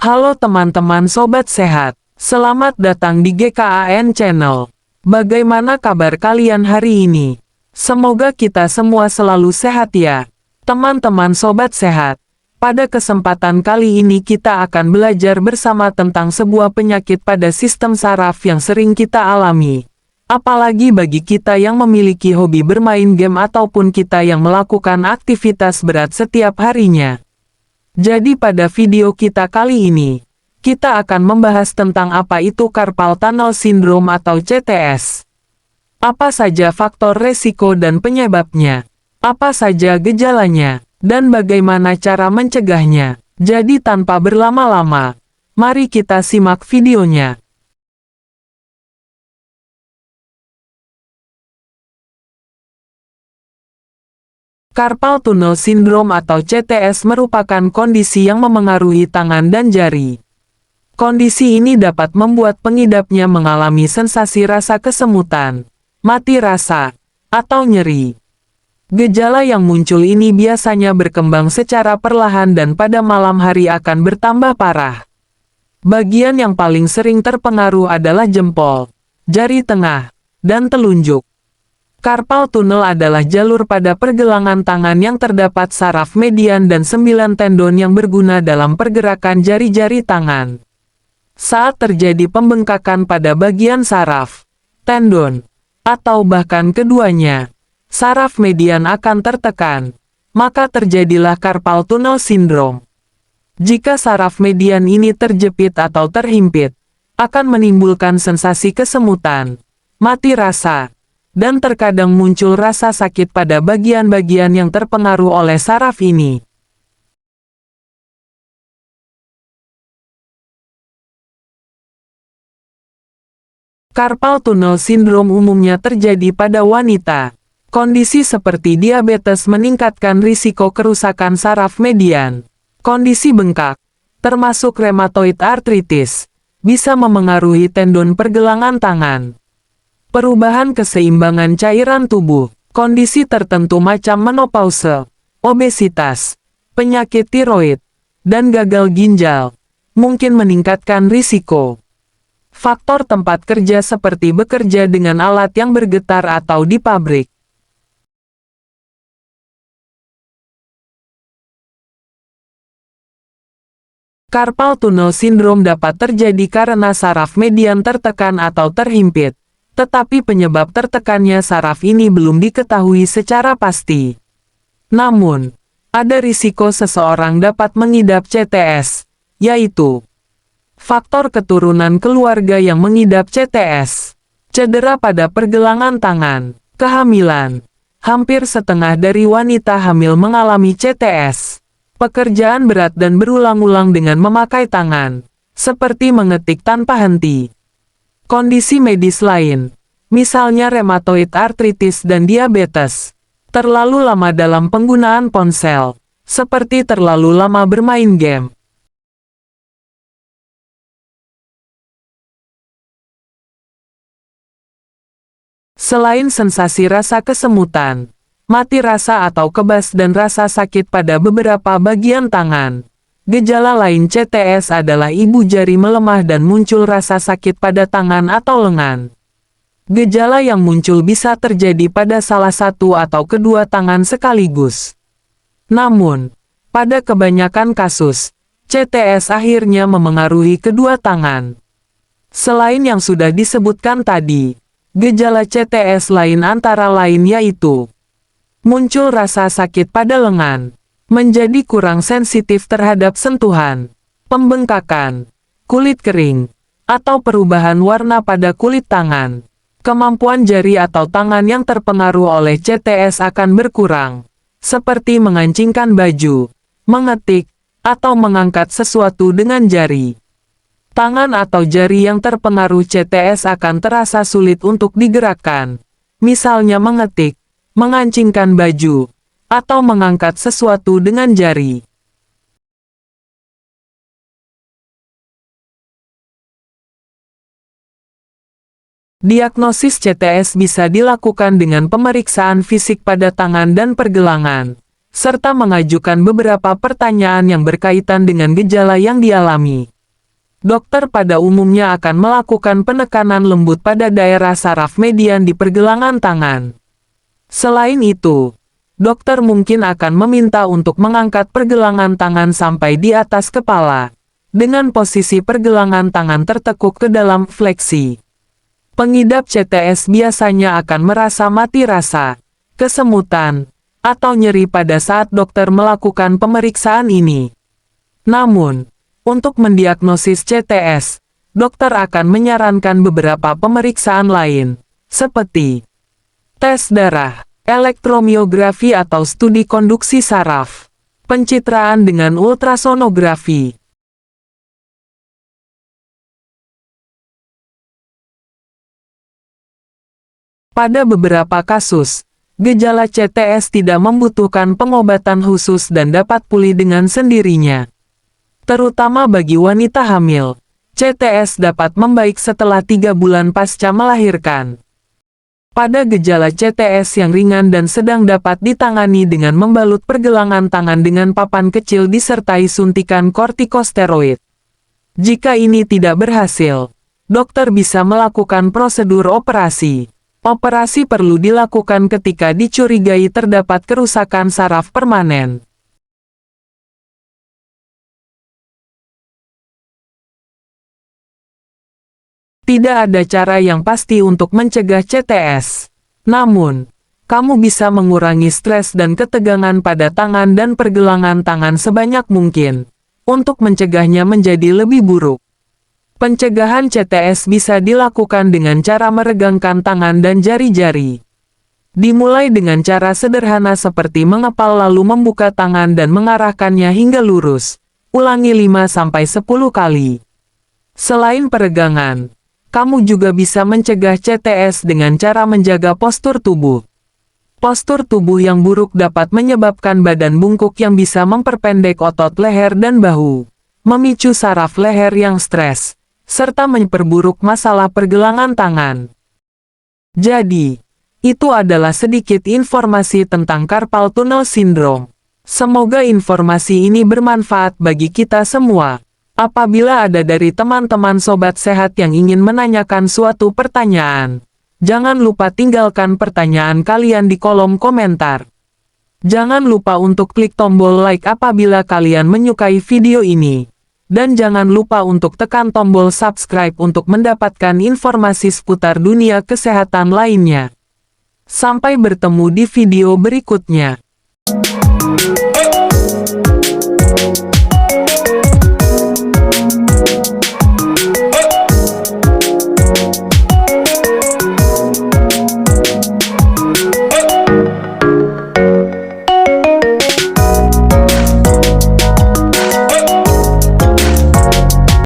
Halo teman-teman sobat sehat, selamat datang di GKAN Channel. Bagaimana kabar kalian hari ini? Semoga kita semua selalu sehat ya. Teman-teman sobat sehat, pada kesempatan kali ini kita akan belajar bersama tentang sebuah penyakit pada sistem saraf yang sering kita alami. Apalagi bagi kita yang memiliki hobi bermain game ataupun kita yang melakukan aktivitas berat setiap harinya. Jadi pada video kita kali ini, kita akan membahas tentang apa itu carpal tunnel syndrome atau CTS. Apa saja faktor resiko dan penyebabnya? Apa saja gejalanya? Dan bagaimana cara mencegahnya? Jadi tanpa berlama-lama, mari kita simak videonya. Carpal tunnel syndrome atau CTS merupakan kondisi yang memengaruhi tangan dan jari. Kondisi ini dapat membuat pengidapnya mengalami sensasi rasa kesemutan, mati rasa, atau nyeri. Gejala yang muncul ini biasanya berkembang secara perlahan dan pada malam hari akan bertambah parah. Bagian yang paling sering terpengaruh adalah jempol, jari tengah, dan telunjuk. Carpal tunnel adalah jalur pada pergelangan tangan yang terdapat saraf median dan 9 tendon yang berguna dalam pergerakan jari-jari tangan. Saat terjadi pembengkakan pada bagian saraf, tendon, atau bahkan keduanya, saraf median akan tertekan, maka terjadilah carpal tunnel syndrome. Jika saraf median ini terjepit atau terhimpit, akan menimbulkan sensasi kesemutan, mati rasa, dan terkadang muncul rasa sakit pada bagian-bagian yang terpengaruh oleh saraf ini. Carpal tunnel syndrome umumnya terjadi pada wanita. Kondisi seperti diabetes meningkatkan risiko kerusakan saraf median. Kondisi bengkak, termasuk rheumatoid arthritis, bisa memengaruhi tendon pergelangan tangan. Perubahan keseimbangan cairan tubuh, kondisi tertentu macam menopause, obesitas, penyakit tiroid, dan gagal ginjal, mungkin meningkatkan risiko. Faktor tempat kerja seperti bekerja dengan alat yang bergetar atau di pabrik. Carpal tunnel syndrome dapat terjadi karena saraf median tertekan atau terhimpit. Tetapi penyebab tertekannya saraf ini belum diketahui secara pasti. Namun, ada risiko seseorang dapat mengidap CTS, yaitu faktor keturunan keluarga yang mengidap CTS, cedera pada pergelangan tangan, kehamilan. Hampir setengah dari wanita hamil mengalami CTS. Pekerjaan berat dan berulang-ulang dengan memakai tangan, seperti mengetik tanpa henti. Kondisi medis lain, misalnya rheumatoid arthritis dan diabetes, terlalu lama dalam penggunaan ponsel, seperti terlalu lama bermain game. Selain sensasi rasa kesemutan, mati rasa atau kebas dan rasa sakit pada beberapa bagian tangan, gejala lain CTS adalah ibu jari melemah dan muncul rasa sakit pada tangan atau lengan. Gejala yang muncul bisa terjadi pada salah satu atau kedua tangan sekaligus. Namun, pada kebanyakan kasus, CTS akhirnya memengaruhi kedua tangan. Selain yang sudah disebutkan tadi, gejala CTS lain antara lain yaitu muncul rasa sakit pada lengan, menjadi kurang sensitif terhadap sentuhan, pembengkakan, kulit kering, atau perubahan warna pada kulit tangan. Kemampuan jari atau tangan yang terpengaruh oleh CTS akan berkurang, seperti mengancingkan baju, mengetik, atau mengangkat sesuatu dengan jari. Tangan atau jari yang terpengaruh CTS akan terasa sulit untuk digerakkan, misalnya mengetik, mengancingkan baju, atau mengangkat sesuatu dengan jari. Diagnosis CTS bisa dilakukan dengan pemeriksaan fisik pada tangan dan pergelangan, serta mengajukan beberapa pertanyaan yang berkaitan dengan gejala yang dialami. Dokter pada umumnya akan melakukan penekanan lembut pada daerah saraf median di pergelangan tangan. Selain itu, dokter mungkin akan meminta untuk mengangkat pergelangan tangan sampai di atas kepala, dengan posisi pergelangan tangan tertekuk ke dalam fleksi. Pengidap CTS biasanya akan merasa mati rasa, kesemutan, atau nyeri pada saat dokter melakukan pemeriksaan ini. Namun, untuk mendiagnosis CTS, dokter akan menyarankan beberapa pemeriksaan lain, seperti tes darah, elektromiografi atau studi konduksi saraf, pencitraan dengan ultrasonografi. Pada beberapa kasus, gejala CTS tidak membutuhkan pengobatan khusus dan dapat pulih dengan sendirinya. Terutama bagi wanita hamil, CTS dapat membaik setelah 3 bulan pasca melahirkan. Pada gejala CTS yang ringan dan sedang dapat ditangani dengan membalut pergelangan tangan dengan papan kecil disertai suntikan kortikosteroid. Jika ini tidak berhasil, dokter bisa melakukan prosedur operasi. Operasi perlu dilakukan ketika dicurigai terdapat kerusakan saraf permanen. Tidak ada cara yang pasti untuk mencegah CTS. Namun, kamu bisa mengurangi stres dan ketegangan pada tangan dan pergelangan tangan sebanyak mungkin, untuk mencegahnya menjadi lebih buruk. Pencegahan CTS bisa dilakukan dengan cara meregangkan tangan dan jari-jari. Dimulai dengan cara sederhana seperti mengepal lalu membuka tangan dan mengarahkannya hingga lurus. Ulangi 5-10 kali. Selain peregangan, kamu juga bisa mencegah CTS dengan cara menjaga postur tubuh. Postur tubuh yang buruk dapat menyebabkan badan bungkuk yang bisa memperpendek otot leher dan bahu, memicu saraf leher yang stres, serta memperburuk masalah pergelangan tangan. Jadi, itu adalah sedikit informasi tentang carpal tunnel syndrome. Semoga informasi ini bermanfaat bagi kita semua. Apabila ada dari teman-teman sobat sehat yang ingin menanyakan suatu pertanyaan, jangan lupa tinggalkan pertanyaan kalian di kolom komentar. Jangan lupa untuk klik tombol like apabila kalian menyukai video ini. Dan jangan lupa untuk tekan tombol subscribe untuk mendapatkan informasi seputar dunia kesehatan lainnya. Sampai bertemu di video berikutnya.